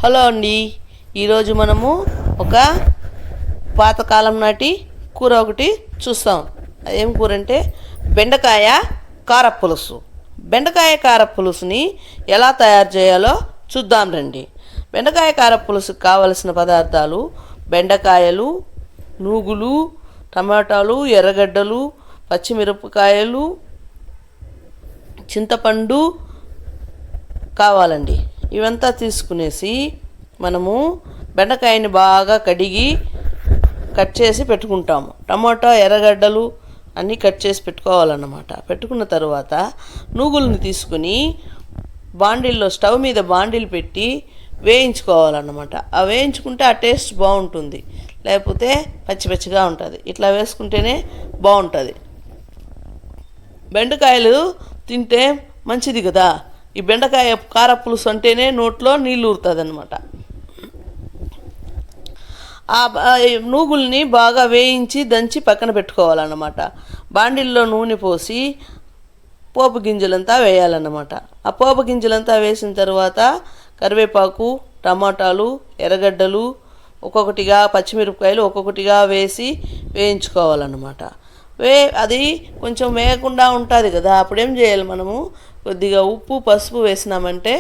Hello అండి. ఈరోజు మనము ఒక పాతకాలం నాటి కూర ఒకటి చూస్తాం. అదేం కూర అంటే బెండకాయ కారపులుసు. బెండకాయ కారపులుసుని ఎలా తయారు చేయాలో చూద్దాం రండి. బెండకాయ కారపులుసుకు కావలసిన పదార్థాలు: బెండకాయలు, నూగులు, టమాటాలు, ఎర్రగడ్డలు, పచ్చిమిరపకాయలు, చింతపండు కావాలండి. ఇవంతా తీసుకునేసి మనము బెండకాయని బాగా కడిగి కట్ చేసి పెట్టుకుంటాము. టమాటా, ఎర్రగడ్డలు అన్నీ కట్ చేసి పెట్టుకోవాలన్నమాట. పెట్టుకున్న తర్వాత నూగుల్ని తీసుకుని బాండిల్లో స్టవ్ మీద బాండిల్ పెట్టి వేయించుకోవాలన్నమాట. ఆ వేయించుకుంటే ఆ టేస్ట్ బాగుంటుంది, లేకపోతే పచ్చి పచ్చిగా ఉంటుంది. ఇట్లా వేసుకుంటేనే బాగుంటుంది. బెండకాయలు తింటే మంచిది కదా. ఈ బెండకాయ కారపులుసు అంటేనే నోట్లో నీళ్ళు ఊరుతుంది అనమాట. ఆ నూగుల్ని బాగా వేయించి దంచి పక్కన పెట్టుకోవాలన్నమాట. బాండిల్లో నూనె పోసి పోపు గింజలంతా వేయాలన్నమాట. ఆ పోపు గింజలంతా వేసిన తర్వాత కరివేపాకు, టమాటాలు, ఎర్రగడ్డలు ఒక్కొక్కటిగా, పచ్చిమిరపకాయలు ఒక్కొక్కటిగా వేసి వేయించుకోవాలన్నమాట. అది కొంచెం వేయకుండా ఉంటుంది కదా. అప్పుడేం చేయాలి, మనము కొద్దిగా ఉప్పు, పసుపు వేసినామంటే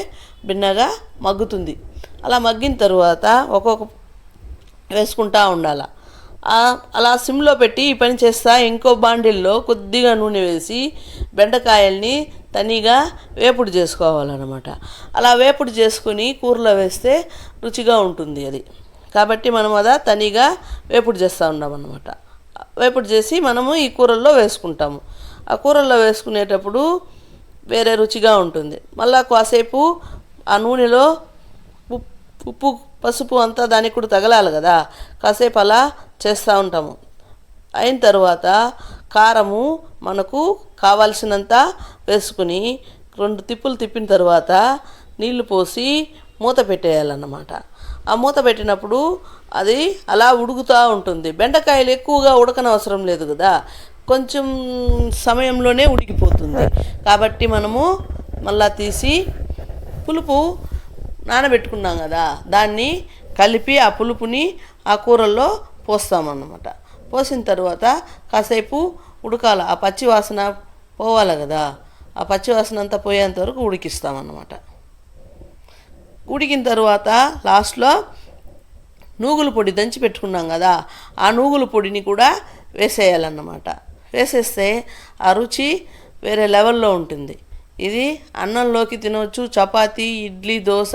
భిన్నగా మగ్గుతుంది. అలా మగ్గిన తర్వాత ఒక్కొక్క వేసుకుంటూ ఉండాలి. అలా సిమ్లో పెట్టి ఈ పని చేస్తా ఇంకో బాండిల్లో కొద్దిగా నూనె వేసి బెండకాయల్ని తనిగా వేపుడు చేసుకోవాలన్నమాట. అలా వేపుడు చేసుకుని కూరలో వేస్తే రుచిగా ఉంటుంది అది. కాబట్టి మనం అదా తనిగా వేపుడు చేస్తూ ఉన్నామన్నమాట. వేపుడు చేసి మనము ఈ కూరల్లో వేసుకుంటాము. ఆ కూరల్లో వేసుకునేటప్పుడు వేరే రుచిగా ఉంటుంది. మళ్ళా కాసేపు ఆ నూనెలో ఉప్పు, పసుపు అంతా దానికి కూడా తగలాలి కదా. కాసేపు అలా చేస్తూ ఉంటాము. అయిన తర్వాత కారము మనకు కావాల్సినంత వేసుకుని 2 తిప్పులు తిప్పిన తర్వాత నీళ్లు పోసి మూత పెట్టేయాలన్నమాట. ఆ మూత పెట్టినప్పుడు అది అలా ఉడుకుతూ ఉంటుంది. బెండకాయలు ఎక్కువగా ఉడకనవసరం లేదు కదా, కొంచెం సమయంలోనే ఉడికిపోతుంది. కాబట్టి మనము మళ్ళా తీసి పులుపు నానబెట్టుకున్నాం కదా, దాన్ని కలిపి ఆ పులుపుని ఆ కూరల్లో పోస్తామన్నమాట. పోసిన తర్వాత కాసేపు ఉడకాల. ఆ పచ్చి వాసన పోవాలి కదా. ఆ పచ్చి వాసన అంతా పోయేంత వరకు ఉడికిస్తామన్నమాట. ఉడికిన తర్వాత లాస్ట్లో నూగుల పొడి దంచి పెట్టుకున్నాం కదా, ఆ నూగుల పొడిని కూడా వేసేయాలన్నమాట. వేసేస్తే ఆ రుచి వేరే లెవెల్లో ఉంటుంది. ఇది అన్నంలోకి తినవచ్చు, చపాతీ, ఇడ్లీ, దోశ